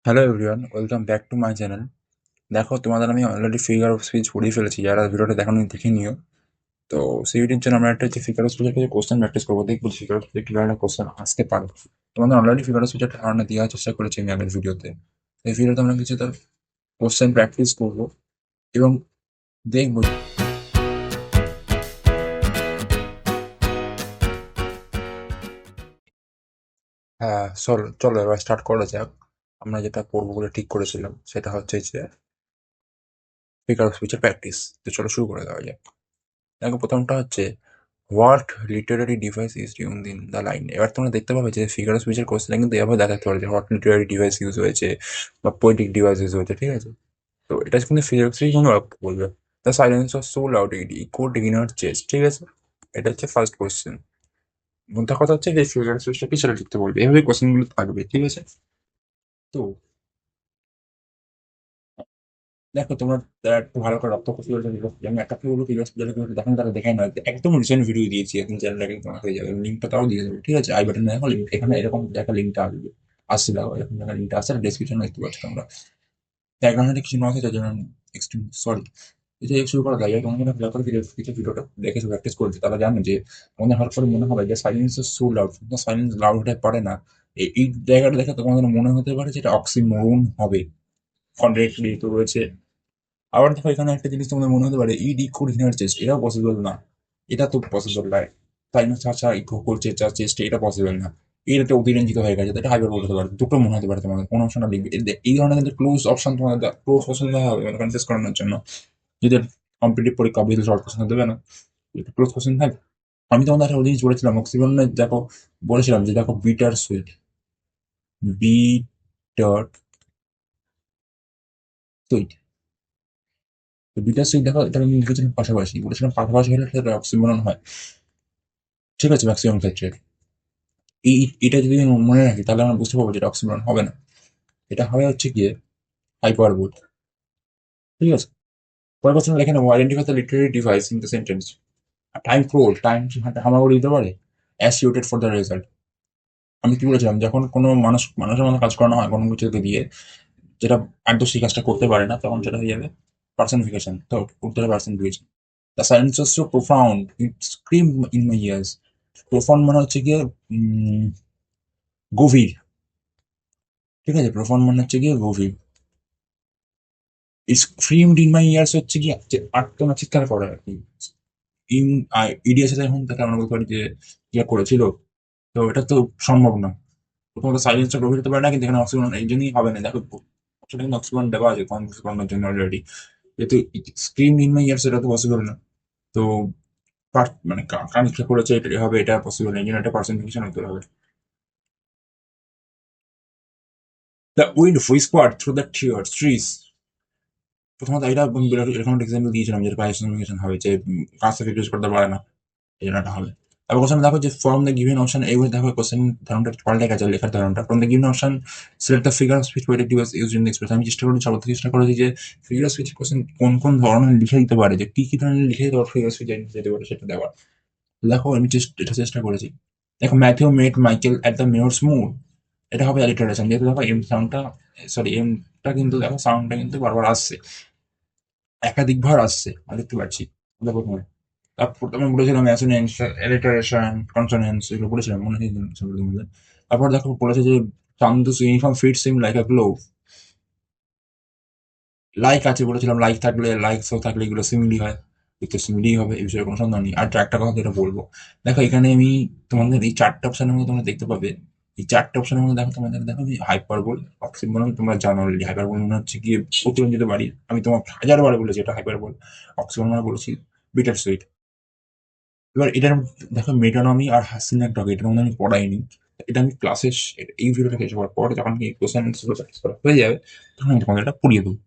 Hello everyone, welcome back to my channel. দেখো, তোমাদের আমি অলরেডি ফিগার অফ স্পিচ পড়িয়ে ফেলেছি। যারা ভিডিওটা দেখানো দেখে নিও। তো সেই ভিডিওর জন্য আমরা একটা হচ্ছে ফিগার অফ স্পিচের কিছু কোশ্চেন প্র্যাকটিস করবো, দেখবো ফিগার অফ স্পিচে কীভাবে একটা কোশ্চেন আসতে পারে। তোমাদের অলরেডি ফিগার অফ স্পিচের ধারণা দেওয়ার চেষ্টা করেছি আমি আগের ভিডিওতে। এই ভিডিওতে আমরা কিছু তার কোশ্চেন প্র্যাকটিস করবো এবং দেখবো। হ্যাঁ, চলো এবার স্টার্ট করা যাক। আমরা যেটা করবো বলে ঠিক করেছিলাম সেটা হচ্ছে যে ফিগার অফ স্পিচের প্র্যাকটিস। তো চলো শুরু করে দেওয়া যাক। দেখো, প্রথমটা হচ্ছে what Literary device is used in the line. এবার তোমরা দেখতে পাবে যে ফিগার অফ স্পিচের কোশ্চেন কিন্তু এভাবে দেখাতে পারে যে হোয়াট লিটারারি ডিভাইস ইউজ হয়েছে বা পোয়েটিক ডিভাইস ইউজ হয়েছে, ঠিক আছে? তো এটা কিন্তু ফিগার অফ স্পিচ কোনো বলবে the silence of so loud it echoed in our chest, ঠিক আছে? এটা হচ্ছে ফার্স্ট কোশ্চেন। মোদ্দা কথা হচ্ছে যে ফিগার অফ স্পিচটা কি সেটা লিখতে বলবে, এভাবে কোশ্চেনগুলো থাকবে, ঠিক আছে? তো দেখো, তোমরা তারা একটু ভালো করে রপ্ত করতে পারছো। আমি একটা পুরো ফিগার স্পিচ দেখেন, তারা দেখায় না, একদম রিসেন্ট ভিডিও দিয়েছি, এখন চ্যানেলটা কিন্তু তোমার হয়ে যাবে, লিঙ্কটা তাও দিয়ে দেবো, ঠিক আছে? আই বাটনে দেখো link, এখানে এরকম দেখা লিঙ্কটা আসবে। আসছে, দেখো এরকম দেখা লিঙ্কটা আসছে, ডেসক্রিপশনে দেখতে পাচ্ছ তোমরা। ব্যাকগ্রাউন্ডে কিছু নয় হয়েছে যেমন এক্সট্রিম সরি। এটা শুরু করা যায়, তোমার মনে হয় কিছু ভিডিওটা দেখেছো, প্র্যাকটিস করেছে, তারা জানে যে মনে হওয়ার পরে মনে হবে যে সাইলেন্স ইজ সো লাউড, কিন্তু সাইলেন্স লাউড হতে পারে না। এই জায়গাটা দেখে তোমাদের মনে হতে পারে যেটা অক্সিমোরন হবে, কন্ট্রাডিক্টরি তো রয়েছে। আবার দেখো, এখানে একটা জিনিস তোমাদের মনে হতে পারে ইড ইকুয়াল ইনার চেস্ট, এটাও পসিবল না। এটা তো পসিবল নয়। তাই না, চাচা ইকো করছে চা চেস্ট, এটা পসিবল না। এটা একটা অতিরঞ্জিত হয়ে গেছে, এটা হাইপার বলতে পারে, দুটো মনে হতে পারে তোমাদের, কোন অপশন লিখবে। এই ধরনের কিন্তু ক্লোজ অপশন তোমাদের ক্লোজ অপশন দেওয়া হবে মানে কনফিউজ করানোর জন্য। যদি কম্পিটিটিভ পরীক্ষা অবভিয়াসলি শর্ট কোশ্চেন দেবে না, একটু ক্লোজ কোশ্চেন থাকবে। আমি তোমাদের একটা জিনিস বলেছিলাম অক্সিজনে, দেখো বলেছিলাম যে দেখো বিটার সুইট, বিটার সুইট। তো বিটার সুইট দেখো, এটা আমি লিখেছিলাম পাশাপাশি, বলেছিলাম পাশাপাশি হলে সেটা অক্সিমরন হয়, ঠিক আছে? ম্যাক্সিমাম ক্ষেত্রে এটা যদি আমি মনে রাখি তাহলে আমরা বুঝতে পারবো যে এটা অক্সিমরন হবে না। এটা হবে হচ্ছে গিয়ে হাইপারবোল, ঠিক আছে? পরের কথা লেখে নেবো identify the literary device in the sentence. Time floor, time হামাগুড়ি করে দিতে পারে অ্যাজ ইউটেড ফর দ্য রেজাল্ট। আমি কি বলেছিলাম, যখন কোনো মানুষের মতো কাজ করানো হয় কোনো কিছুকে দিয়ে, যেটা একদম সেই কাজটা করতে পারে না, তখন সেটা হয়ে যাবে পার্সনিফিকেশন। তো উত্তরে personification. The silence was so profound it scream in my years. Profound মানে হচ্ছে গিয়ে গভীর, ঠিক আছে? প্রোফাউন্ড মানে হচ্ছে গিয়ে গভীর। স্ক্রিমড ইন মাই ইয়ার্স হচ্ছে গিয়ে যে আর্তনা চিৎকার করে আর কি। ইন ইডিয়াস এখন তাকে আমরা বলতে পারি যে ইয়ে করেছিল। তো এটা তো সম্ভব না। প্রথমত সাইলেন্সটা গভীর হতে পারে না, কিন্তু এখানে অক্সিজেন এই জন্যই হবে না। দেখো, সেটা কিন্তু অক্সিজেন দেওয়া আছে কনফিউজ করানোর জন্য অলরেডি। যেহেতু স্ক্রিম ইন মাই ইয়ার্স এটা তো পসিবল না। তো মানে কানেক্ট করেছে এটা হবে, এটা পসিবল না, এই জন্য এটা পার্সেন্টেশন হতে হবে। The wind whispered through the trees. প্রথমত এটা এরকম একটা এক্সাম্পল দিয়েছিলাম যেটা পার্সনিফিকেশন হবে, যে কাজটা রিডিউস করতে পারে না, এই জন্য এটা হবে। তারপর কোশ্চেন দেখো যে ফ্রম দ্য গিভেন অপশন, এইভাবে দেখো কোশ্চেন ধরনটা পাল্টে গেছে, লেখার ধরনটা। From the given option select the figure of speech poetic device used in express. আমি চেষ্টা করেছি, সর্বোচ্চ চেষ্টা করেছি যে ফিগার অফ স্পিচ কোশ্চেন কোন কোন ধরনের লিখে দিতে পারে, যে কি কি ধরনের লিখে দিতে পারে ফিগার অফ স্পিচ যেতে পারে সেটা দেওয়ার। দেখো আমি এটা চেষ্টা করেছি। দেখো, Matthew met Michael at the mayor's mood, এটা হবে অ্যালিটারেশন, যেহেতু দেখো এম সাউন্ডটা, সরি এমটা কিন্তু দেখো সাউন্ডটা কিন্তু বারবার আসছে, একাধিকবার আসছে, আমি দেখতে পাচ্ছি। দেখো প্রথমে, তারপর আমি বলেছিলাম অ্যাসোনেন্স, অ্যালিটারেশন, কনসোনেন্স, এগুলো বলেছিলাম মনে হয় সেগুলোর মধ্যে। তারপর দেখো বলেছে যে চান্দুস uniform fits him like a glove. Like আছে বলেছিলাম, লাইক থাকলে লাইকসও থাকলে এগুলো সিমিলি হয়, দেখতে সিমিলি হবে, এই বিষয়ে কোনো সন্দেহ নেই। আর একটা কথা যেটা বলবো, দেখো এখানে আমি তোমাদের এই চারটে অপশনের মধ্যে তোমরা দেখতে পাবে, এই চারটে অপশনের মধ্যে দেখো তোমাদের দেখো হাইপারবোল, অক্সিমোরন তোমরা জানো অলরেডি। হাইপারবোল মনে হচ্ছে কি অতিরঞ্জিত বাড়ি, আমি তোমার হাজার বার বলেছি এটা হাইপারবোল। অক্সিমোরন মানে বলেছি বিটার সুইট। এবার এটার দেখো মেটানমি আর হাসিন এক ডগ, এটার মধ্যে আমি পড়াইনি। এটা আমি ক্লাসে এই ভিডিওটা শেষ হওয়ার পর যখন কোশ্চেন প্র্যাকটিস করা হয়ে যাবে, তখন আমি তোমাদের এটা পড়িয়ে দেবো।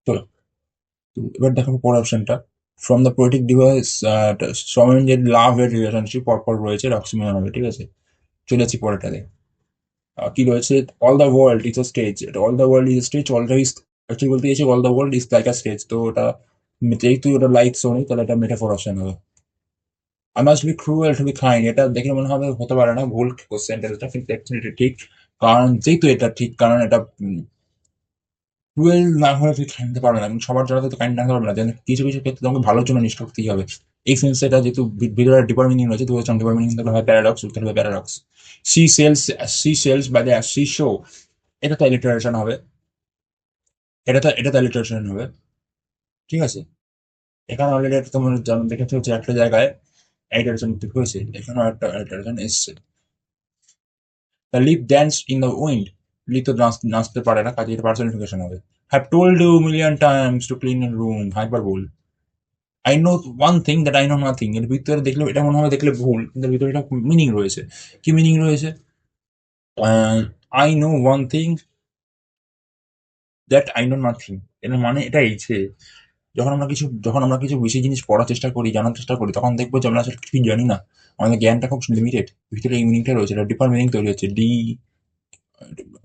চলো, তো এবার দেখো পরের অপশনটা, ফ্রম দ্য পোয়েটিক ডিভাইস সমেন যে লাভ এর রিলেশনশিপ পরপর রয়েছে অক্সিমিয়ন হবে, ঠিক আছে? চলেছি পরেরটাতে। কি রয়েছে, all the world is a stage. All the world is stage, অলটা ইজ অ্যাকচুয়ালি বলতে গেছি all the world is like a stage. তো ওটা যেহেতু ওটা লাইক শো নেই, তাহলে এটা মেটাফোর অপশন হবে। I must be cruel to be kind, এটা দেখে মনে হবে হতে পারে না, ভুল কোশ্চেন টেন্সটা, কিন্তু অ্যাকচুয়ালি এটা ঠিক। কারণ যেহেতু এটা ঠিক, কারণ এটা টুয়েলভ না হলে তুই খাইতে পারবে না, এবং সবার জন্য তো কাইন্ড রাখতে পারবে না, যেন কিছু কিছু ক্ষেত্রে তোমাকে ভালোর জন্য নিষ্ঠ করতেই হবে। এই সেন্সে এটা যেহেতু ভিতরে ডিপার মিনিং রয়েছে, তো ডিপার মিনিং তাহলে হয় প্যারাডক্স, উত্তর হবে paradox. She sells, sea shells by the seashore, এটা তো অ্যালিটারেশন হবে, এটা তো অ্যালিটারেশন হবে, ঠিক আছে। এখানে অলরেডি তোমার যেমন দেখেছো হচ্ছে একটা জায়গায় অ্যালিটারেশন হয়েছে, এখানেও একটা অ্যালিটারেশন এসছে। The leaf dance in the wind, leaf তো নাচতে পারে না, কাজে এটা পার্সনিফিকেশন হবে। Have told you million times to clean your room, hyperbole. I know one thing that I know nothing, এর ভিতরে দেখলে এটা মনে হবে দেখলে ভুল, কিন্তু এর ভিতরে একটা মিনিং রয়েছে। কি মিনিং রয়েছে? I know one thing that I know nothing, এর মানে এটা এই যে যখন আমরা কিছু বেশি জিনিস পড়ার চেষ্টা করি, জানার চেষ্টা করি, তখন দেখবো যে আমরা আসলে কিছুই জানি না, আমাদের জ্ঞানটা খুব লিমিটেড। ভিতরে এই মিনিংটা রয়েছে, এটা ডিপার মিনিং তৈরি হচ্ছে ডি,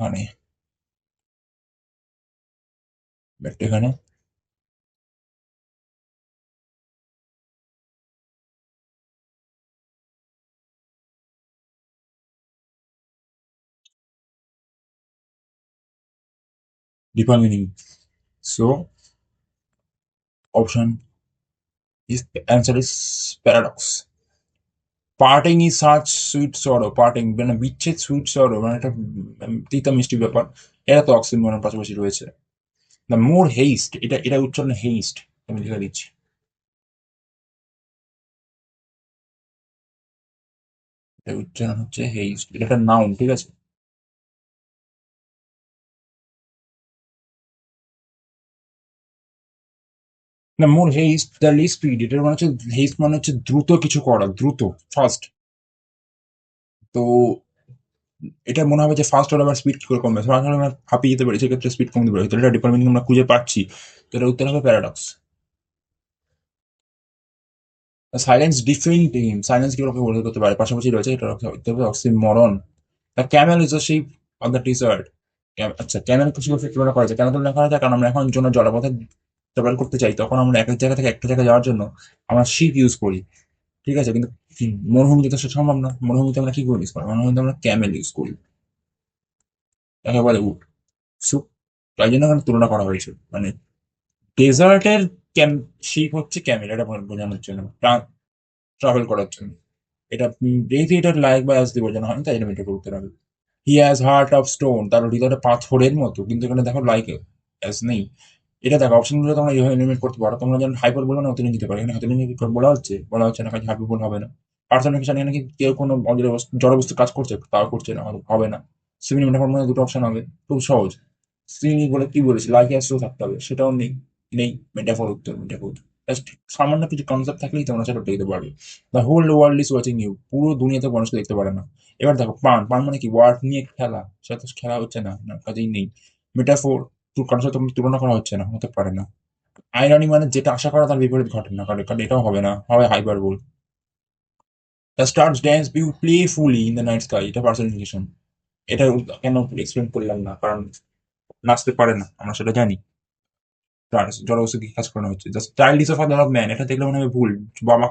মানে এখানে deeper meaning. So option is answer is paradox. Parting is such sweet সরো, পার্টিং মানে বিচ্ছেদ, সুইট সরো মানে একটা তিতা মিষ্টি ব্যাপার, এটা তো অক্সিমোরনের পাশাপাশি রয়েছে। দ্য মোর হেইস্ট, এটা উচ্চারণ হেইস্ট, আমি লিখে দিচ্ছি। এটা উচ্চারণ হচ্ছে হেইস্ট, এটা একটা নাউন, ঠিক আছে। না, মোর হেইস্ট দ্য লিস্ট স্পিড, এটার মানে হচ্ছে হেইস্ট মানে হচ্ছে দ্রুত কিছু করা, দ্রুত, ফাস্ট। তো এটা মনে হবে যে ফাস্ট হলে আবার স্পিড কি করে কমবে, ফাস্ট হলে আমরা হাঁপিয়ে যেতে পারি, সেক্ষেত্রে স্পিড কমতে পারে, তো এটা ডিপার্টমেন্ট আমরা খুঁজে পাচ্ছি। তো এটা উত্তর হবে paradox. Silence different team, silence কি ওকে বলে করতে পারে, পাশাপাশি রয়েছে, এটা উত্তর হবে oxymoron. The camel is the ship on the desert. আচ্ছা, ক্যামেল কিছু কিছু তুলনা করা যায়, কেন তুলনা করা যায়, কারণ আমরা এখন জন্য জলপথে ট্রাভেল করতে চাই, তখন আমরা এক এক জায়গা থেকে একটা জায়গায় যাওয়ার জন্য আমরা শিপ ইউজ করি, ঠিক আছে। কিন্তু মরুভূমিতে তো সেটা সম্ভব না, মরুভূমিতে আমরা কি করে ইউজ করি, মরুভূমিতে আমরা ক্যামেল ইউজ করি, একেবারে উঠ সুপ। তাই জন্য এখানে তুলনা করা হয়েছে, মানে ডেজার্টের শিপ হচ্ছে ক্যামেল, এটা বোঝানোর জন্য, ট্রাভেল করার জন্য। এটা যেহেতু এটা লাইক বা অ্যাজ দিয়ে বোঝানো হয়, তাই এটা এটা করতে হবে। He has heart of stone, তার হৃদয়টা পাথরের মতো, কিন্তু এখানে দেখো লাইক অ্যাজ নেই। এটা দেখো অপশনগুলো তোমরা এইভাবে এলিমিনেট করতে পারো, তোমরা যেমন হাইপার বলো না অতিরঞ্জিত পারো, এখানে অতিরঞ্জিত বলা হচ্ছে না, কাজে হাইপার বল হবে না। পার্সনিফিকেশন এখানে কি কেউ কোনো জড়বস্তু কাজ করছে, তাও করছে না, হবে না। সিমিলি মেটাফোর মধ্যে দুটো অপশন হবে, খুব সহজ। সিমিলি বলে কি বলেছি, লাইক অ্যাজ টু থাকতে হবে, সেটাও নেই, নেই। মেটাফোর, উত্তর মেটাফোর। জাস্ট সামান্য কিছু কনসেপ্ট থাকলেই তোমরা সেটা উঠে দিতে পারবে। The whole world is watching you, পুরো দুনিয়াতে মানুষকে দেখতে পারে না। এবার দেখো পান, পান মানে কি, ওয়ার্ড নিয়ে খেলা, সেটা তো খেলা হচ্ছে না, না কাজেই নেই। মেটাফোর, কারোর সাথে তুলনা করা হচ্ছে না, হতে পারে না। আইরনি মানে যেটা আশা করা তার বিপরীত ঘটে না, কারণ কারণ এটাও হবে না, হবে hyperbole. The stars dance playfully in the night sky, এটা পার্সনিফিকেশন। এটা কেন এক্সপ্লেন করলাম না, কারণ নাচতে পারে না, আমরা সেটা জানি। জড়বস্তু কি কাজ করানো হচ্ছে, just child is O father of man, এটা দেখলে মনে হবে ভুল। বাবা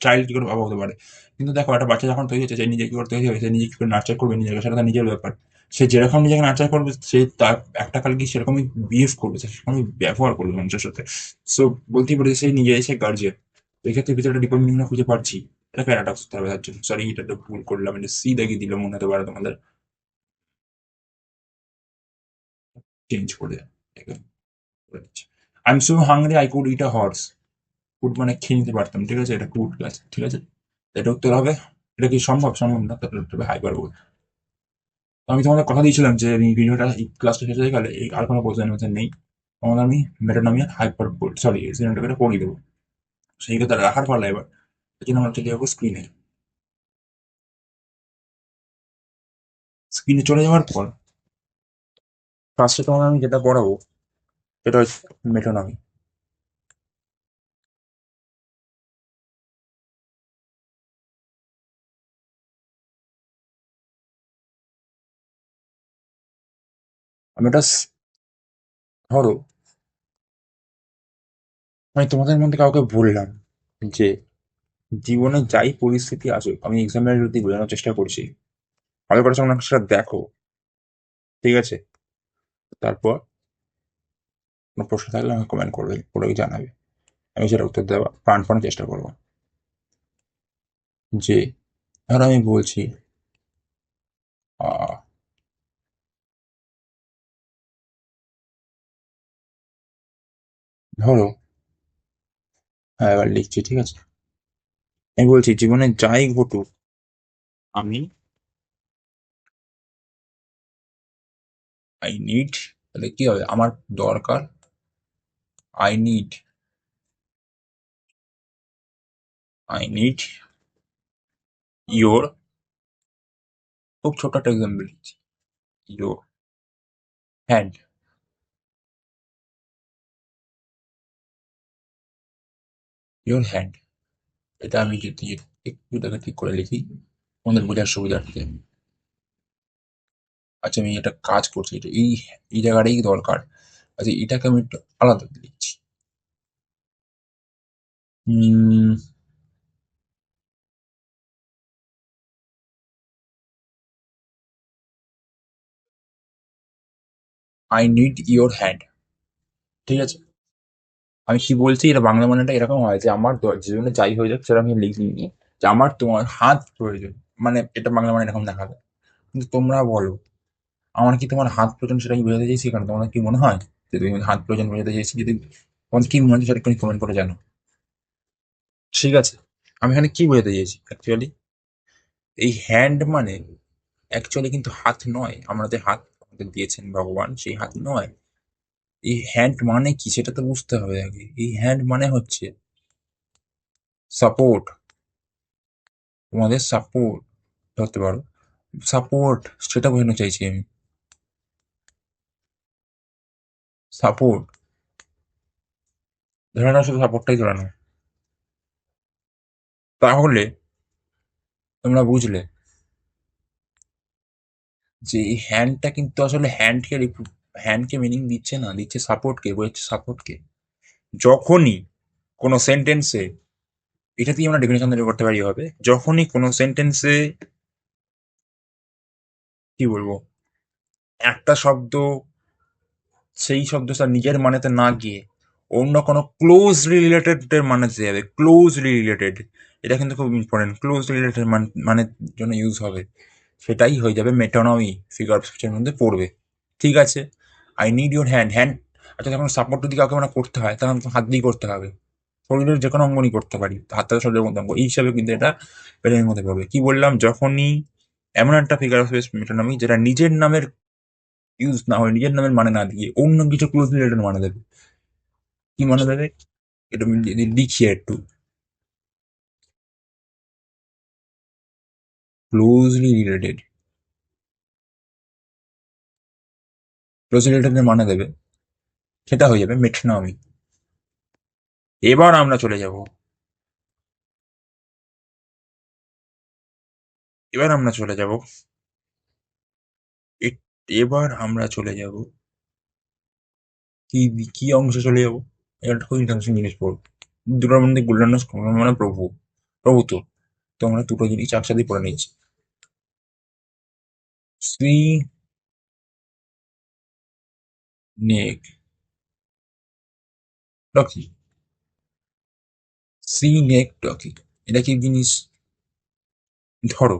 চাইল্ড কি করে বাবা হতে পারে? কিন্তু দেখো একটা বাচ্চা যখন তৈরি হচ্ছে, সে নিজে কি করে তৈরি হবে, সে নিজে কি করে নার্চার করবে নিজেকে, সেটা তার নিজের ব্যাপার। সে যেরকম নিজেকে নার্চার করবে, সে তার একটা কাল কি সেরকমই বিহেভ করবে, সে সেরকমই ব্যবহার করবে মানুষের সাথে। সো বলতেই পারি সে নিজে এসে গার্জিয়ান। তো এক্ষেত্রে ভিতরে ডিপেন্ডিং না খুঁজে পাচ্ছি, এটা প্যারাডক্স হতে হবে তার জন্য। সরি, এটা তো ভুল করলাম, এটা সি দেখিয়ে দিলাম, মনে হতে পারে তোমাদের, চেঞ্জ করে I am so hungry I could it a horse. Could মানে খেয়ে নিতে পারতাম, ঠিক আছে, এটা কুড গাছ, ঠিক আছে। এটা উত্তর হবে, এটা কি সম্ভব, সম্ভব না, তাহলে উত্তর হবে হাইপার বোল। আমি তোমাদের কথা দিয়েছিলাম যে এই ভিডিওটা, এই ক্লাসটা শেষ হয়ে গেলে এই আর কোনো কোশ্চেন আনসার নেই, তোমাদের আমি মেটানমিয়াল হাইপার বোল, সরি সিনেমাটা পড়িয়ে দেবো। সেই কথা রাখার পারলা এবার, এই জন্য আমরা চলে যাবো স্ক্রিনে। স্ক্রিনে চলে যাওয়ার পর ফার্স্টে তোমাদের আমি যেটা পড়াবো, সেটা হচ্ছে মেটোনমি। আমি এটা ধরো, আমি তোমাদের মধ্যে কাউকে বললাম যে জীবনে যাই পরিস্থিতি আসুক, আমি এক্সামের যদি বোঝানোর চেষ্টা করছি, ভালো করে তোমরা সেটা দেখো, ঠিক আছে? তারপর কোনো প্রশ্ন থাকলে আমাকে কমেন্ট করবে, করে জানাবে। আমি সেটা উত্তর দেওয়ার প্রাণপণে চেষ্টা করবো। যে ধরো আমি বলছি আহ, ধরো, হ্যাঁ এবার লিখছি, ঠিক আছে? আমি বলছি জীবনে যাই ঘটুক, আমি আই নিড, তাহলে কি হবে, আমার দরকার, আই নিড ইয়োর, খুব ছোট একটা এক্সাম্পল দিচ্ছি, ইয়োর হ্যান্ড, ইয়োর হ্যান্ড। এটা আমি যদি একটু এটাকে ঠিক করে লিখি আমাদের বোঝার সুবিধার্থে। আচ্ছা আমি একটা কাজ করছি, এটা এই জায়গাটাই দরকার। আচ্ছা এটাকে আমি একটু আলাদা লিখছি। আই নিড ইয়োর হ্যান্ড, ঠিক আছে? আমি কি বলছি, এটা বাংলা মানেটা এরকম হয় যে আমার জীবনে যাই হয়ে যাক সেটা আমি লিখিনি, যে আমার তোমার হাত প্রয়োজন। মানে এটা বাংলা মানে এরকম দেখাবে। কিন্তু তোমরা বলো, আমার কি তোমার হাত প্রয়োজন সেটা আমি বোঝাতে চাইছি? কারণ তোমার কি মনে হয় যে তুমি হাত প্রয়োজন বোঝাতে চাইছি? যদি তোমার কি মনে হয় সেটা একটু কমেন্ট করে জানো, ঠিক আছে? আমি এখানে কি বোঝাতে চাইছি অ্যাকচুয়ালি, এই হ্যান্ড মানে অ্যাকচুয়ালি কিন্তু হাত নয়। আমরা যে হাত আমাদের দিয়েছেন ভগবান, সেই হাত নয়। এই হ্যান্ড মানে কি সেটা তো বুঝতে হবে আগে। এই হ্যান্ড মানে হচ্ছে সাপোর্ট, তোমাদের সাপোর্ট ধরতে পারো, সাপোর্ট, সেটা বোঝানো চাইছি আমি। সাপোর্ট, ধরে নাও, শুধু সাপোর্টটাই ধরে নাও, তাহলে তোমরা বুঝলে যে এই হ্যান্ডটা কিন্তু আসলে হ্যান্ডকে মিনিং দিচ্ছে না, দিচ্ছে সাপোর্টকে, বোঝাচ্ছে সাপোর্টকে। যখনই কোনো সেন্টেন্সে, এটা দিয়ে আমরা ডেফিনেশন তৈরি করতে পারি হবে, যখনই কোনো সেন্টেন্সে কি বলবো, একটা শব্দ সেই শব্দ তার নিজের মানেতে না গিয়ে অন্য কোনো ক্লোজলি রিলেটেড এর মানেতে যাবে, ক্লোজলি রিলেটেড, এটা কিন্তু খুব ইম্পর্টেন্ট, ক্লোজলি রিলেটেড মানের জন্য ইউজ হবে, সেটাই হয়ে যাবে মেটোনমি, ফিগার অফ স্পিচের মধ্যে পড়বে, ঠিক আছে? I need your hand, hand. আচ্ছা যখন সাপোর্ট যদি কাউকে মানে করতে হয় তখন তো হাত দিয়ে করতে হবে, শরীরের যে কোনো অঙ্গ নিয়ে করতে পারি, হাতটা শরীরের মধ্যে অঙ্গ, এই হিসাবে কিন্তু এটা পেটের মধ্যে পড়বে। কি বললাম, যখনই এমন একটা ফিগার অফ স্পিচ মেটোনমি যেটা নিজের নামের ইউজ না হয়, নিজের নামের মানে না দিয়ে অন্য কিছু ক্লোজলি রিলেটেড মানে দেবে। কি মানে দেবে, এটা আমি লিখি একটু, ক্লোজলি রিলেটেড, ক্লোজলি রিলেটেড মানে দেবে, সেটা হয়ে যাবে মেট্রোনমি। এবার আমরা চলে যাব, এবার আমরা চলে যাব এ- এবার আমরা চলে যাব কি, কি অংশে চলে যাব? এটা খুব ইন্টারেস্টিং জিনিস পড়বো, দুটোর মধ্যে গোল্ডেন মানে প্রভু, প্রভু তো আমরা দুটো জিনিস একসাথে পড়ে নিচ্ছি। সি নেক টকি, সি নেক টকি, এটা কি জিনিস? ধরো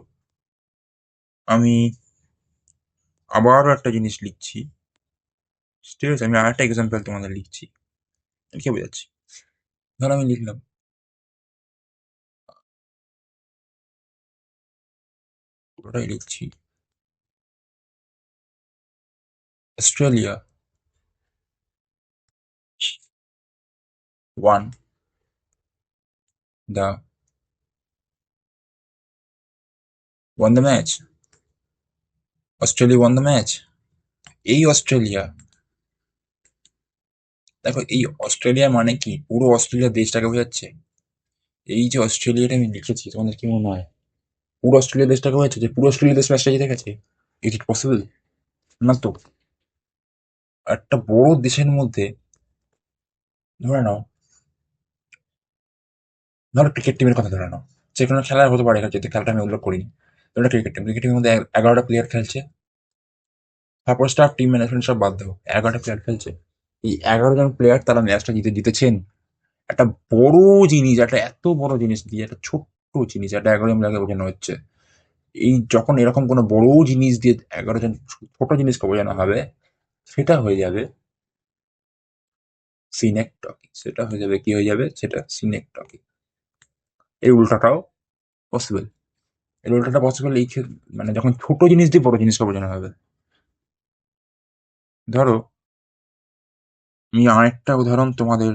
আমি আবারও একটা জিনিস লিখছি, ঠিক আছে? আমি আরেকটা এক্সাম্পল তোমাদের লিখছি, লিখে বোঝাচ্ছি। ধরো আমি লিখলাম, পুরোটাই লিখছি, Australia one the the match, Australia one the match. এই অস্ট্রেলিয়া, দেখো এই অস্ট্রেলিয়া মানে কি, পুরো অস্ট্রেলিয়া দেশটাকে বোঝাচ্ছে। এই যে অস্ট্রেলিয়াটা আমি লিখেছি, তোমাদের কি মনে হয় পুরো অস্ট্রেলিয়া দেশটাকে বোঝাচ্ছে? যে পুরো অস্ট্রেলিয়া দেশ ম্যাচটা জিতে গেছে? ইট ইট পসিবল? না তো। একটা বড় দেশের মধ্যে, ধরে নাও, ধরো ক্রিকেট টিমের কথা ধরে নাও, যে কোনো খেলা হতে পারে, যদি খেলাটা আমি উল্লেখ করিনি, ধরো ক্রিকেট টিম, ক্রিকেট টিমের মধ্যে 11টা প্লেয়ার খেলছে, তারপর স্টাফ টিম ম্যানেজমেন্ট সব বাদ দাও, 11টা প্লেয়ার খেলছে। এই 11 জন প্লেয়ার তারা ম্যাচটা জিতেছেন। একটা বড় জিনিস, একটা এত বড় জিনিস দিয়ে একটা ছোট্ট জিনিস, একটা 11 জন প্লেয়ারকে বোঝানো হচ্ছে। এই যখন এরকম কোনো বড় জিনিস দিয়ে 11 জন ছোট জিনিসকে বোঝানো হবে, সেটা হয়ে যাবে সিনেক টকি। সেটা হয়ে যাবে, কি হয়ে যাবে সেটা, সিনেক টকি। এর উল্টাটাও পসিবল। এর উল্টাটা পসিবল মানে যখন ছোট জিনিস দিয়ে বড় জিনিসকে বোঝানো হবে। ধরো, আমি আরেকটা উদাহরণ তোমাদের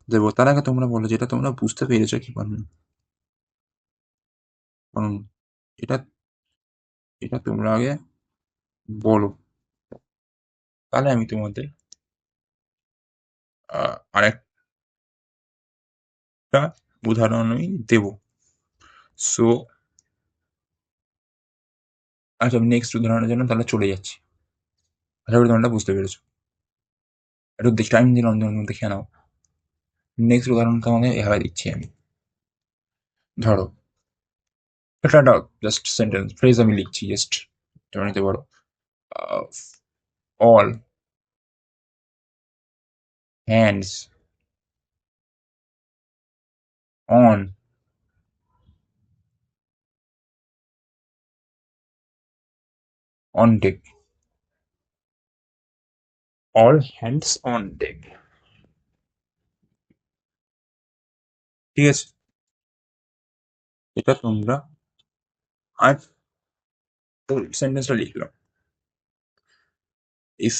দেবো, তার আগে তোমরা বলো যেটা তোমরা বুঝতে পেরেছো কি পারো। কারণ এটা এটা তোমরা আগে বলো, তাহলে আমি তোমাদের আরেকটা উদাহরণ আমি দেবো। সো আচ্ছা, আমি নেক্সট উদাহরণের জন্য তাহলে চলে যাচ্ছি। আশা করি তোমরা বুঝতে পেরেছো। একটু টাইম দিলাম, দেখে নাও। নেক্সট উদাহরণ তোমাকে এভাবে দিচ্ছি আমি। ধরো, এটা একটা জাস্ট সেন্টেন্স ফ্রেজ আমি লিখছি, জাস্ট তোমরা নিতে পারো। All hands on on deck. All hands on deck. ঠিক আছে, এটা তোমরা আর সেন্টেন্সটা লিখলাম। ইস,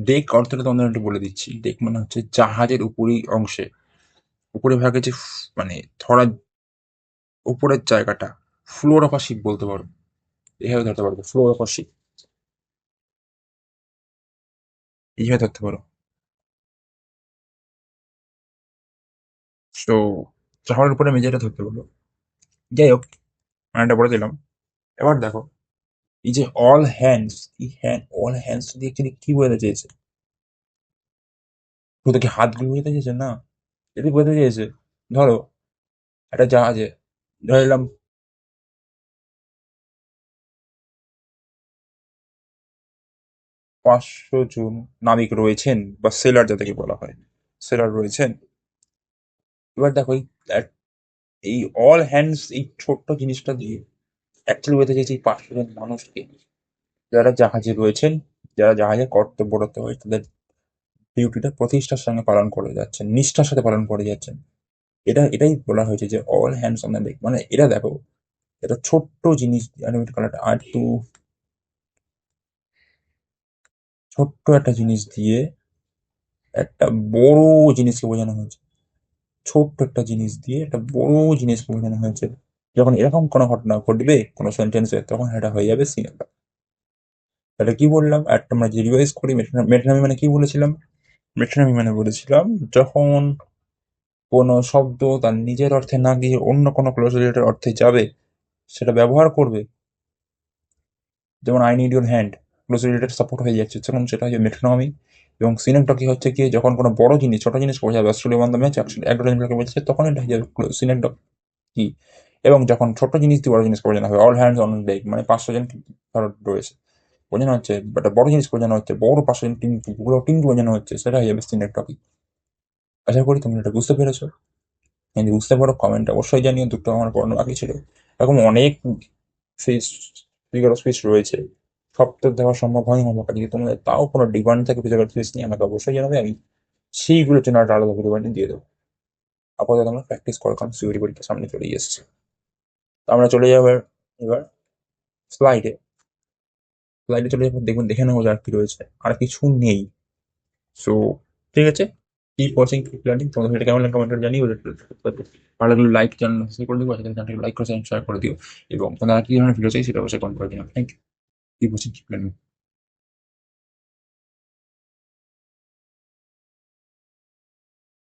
ডেক অর্থটা তোমাদের একটু বলে দিচ্ছি। ডেক মানে হচ্ছে জাহাজের উপরি অংশে, উপরে ভাগে যে মানে ধরা উপরের জায়গাটা, ফ্লোর অফ আ শিপ বলতে পারো। এইভাবে ধরতে পারবো, ফ্লোর অফ আ শিপ, এইভাবে ধরতে পারো। তো জাহাজের উপরে মেঝেটা ধরতে পারো। যাই হোক, মানে বলে দিলাম। এবার দেখো, এই যে অল হ্যান্ডস, এই হ্যান্ড অল হ্যান্ডস দিয়ে অ্যাকচুয়ালি কি বোঝাতে চেয়েছে? শুধু কি হাতগুলো বোঝাতে চেয়েছে? না, যদি বোঝাতে চেয়েছে, ধরো একটা জাহাজে ধরে নিলাম 500 জন নাবিক রয়েছেন, বা সেলার যাদেরকে বলা হয়, সেলার রয়েছেন। এবার দেখো, এই অল হ্যান্ডস এই ছোট্ট জিনিসটা দিয়ে অ্যাকচুয়ালি বোঝাতে চেয়েছে এই 500 জন মানুষকে, যারা জাহাজে রয়েছেন, যারা জাহাজে কর্তব্যরত হয়ে তাদের ডিউটিটা প্রতিষ্ঠার সঙ্গে পালন করে যাচ্ছেন, নিষ্ঠার সাথে পালন করে যাচ্ছেন। এটাই বলা হয়েছে যে all hands on the deck. মানে এটা দেখো, এটা ছোট্ট জিনিস অ্যানিমেট কালারটা আর একটু ছোট্ট একটা জিনিস দিয়ে একটা বড় জিনিসকে বোঝানো হয়েছে। ছোট্ট একটা জিনিস দিয়ে একটা বড় জিনিসকে বোঝানো হয়েছে। যখন এরকম কোনো ঘটনা ঘটবে কোনো সেন্টেন্সে, তখন এটা হয়ে যাবে সিনেমা। তাহলে কি বললাম, একটা আমরা যে রিভাইজ করি, মেটনামি মানে কি বলেছিলাম? মেটনামি মানে বলেছিলাম, যখন কোনো শব্দ তার নিজের অর্থে না গিয়ে অন্য কোনো ক্লোজ রিলেটেড অর্থে যাবে, সেটা ব্যবহার করবে। যেমন I need your hand, close related support হয়ে যাচ্ছে, তখন সেটা হচ্ছে মেট্রোনমি। এবং সিনেমটকি হচ্ছে কি, যখন কোনো বড় জিনিস ছোট জিনিস বোঝাবে, অস্ট্রেলিয়া ওয়ান দ্য ম্যাচ এক ডজনকে বোঝাচ্ছে, তখন এটা হয়ে যাবে সিনেমটক কি। এবং যখন ছোট জিনিস দিয়ে বড় জিনিস বোঝানো হবে, অল হ্যান্ডস অন ডেক মানে 500 জন ধরো রয়েছে, বোঝানো হচ্ছে, একটা বড় জিনিস বোঝানো হচ্ছে, বড় 500 জন টিম, পুরো টিমকে বোঝানো হচ্ছে, সেটা হয়ে যাবে সিনেমটকি। আশা করি তুমি এটা বুঝতে পেরেছো। যদি বুঝতে পারো কমেন্ট অবশ্যই জানিও। দুটো আমার পড়ানো বাকি ছিল। এরকম অনেক ফিস ফিগার অফ স্পিচ রয়েছে, সব তো দেওয়া সম্ভব হয়নি আমার কাছে। যদি তোমাদের তাও কোনো ডিমান্ড থাকে ফিজিক্যাল স্পিচ নিয়ে, আমাকে অবশ্যই জানাবে। আমি সেইগুলোর জন্য একটা আলাদা ভিডিও বানিয়ে দিয়ে দেবো। আপাতত আমরা প্র্যাকটিস করার, কারণ সিউরি পরীক্ষা সামনে চলে এসেছে। তো আমরা চলে যাবো এবার স্লাইডে। স্লাইডে চলে যাবো, দেখবেন দেখে নেবো আর কি রয়েছে, আর কিছু নেই। সো ঠিক আছে, কিপ ওয়াচিং, কিপ লার্নিং। তোমাদের ভিডিও কেমন লাগে কমেন্ট করে জানিও। ভালো লাগলে লাইক, চ্যানেল সাবস্ক্রাইব করে দিও, চ্যানেলটাকে লাইক করে শেয়ার করে দিও। এবং তোমাদের আর কি ধরনের ভিডিও চাই সেটা অবশ্যই কমেন্ট করে দিও। Thank you. Keep watching, keep learning.